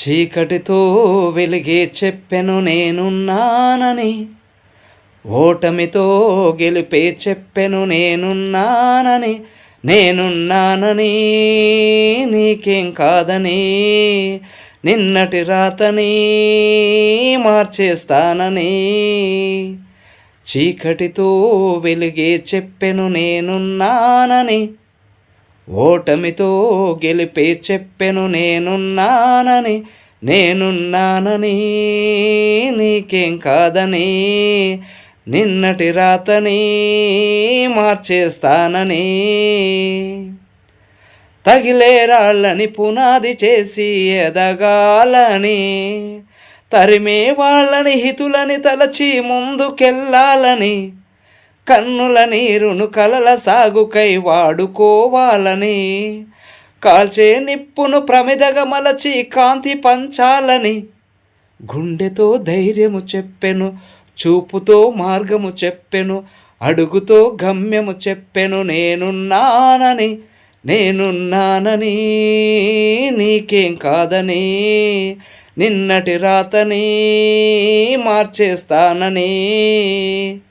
చీకటితో వెలిగే చెప్పెను నేనున్నానని, ఓటమితో గెలిపే చెప్పెను నేనున్నానని, నేనున్నానని నీకేం కాదని, నిన్నటి రాతని మార్చేస్తానని. చీకటితో వెలిగే చెప్పెను నేనున్నానని, ఓటమితో గెలిపే చెప్పెను నేనున్నానని, నేనున్నానని నీకేం కాదని, నిన్నటి రాతని మార్చేస్తానని. తగిలే రాళ్ళని పునాది చేసి ఎదగాలని, తరిమే వాళ్ళని హితులని తలచి ముందుకెళ్ళాలని, కన్నుల నీరును కలల సాగుకై వాడుకోవాలని, కాల్చే నిప్పును ప్రమిదగా మలచి కాంతి పంచాలని, గుండెతో ధైర్యము చెప్పెను, చూపుతో మార్గము చెప్పెను, అడుగుతో గమ్యము చెప్పెను నేనున్నానని, నేనున్నానని నీకేం కాదని, నిన్నటి రాతని మార్చేస్తానని.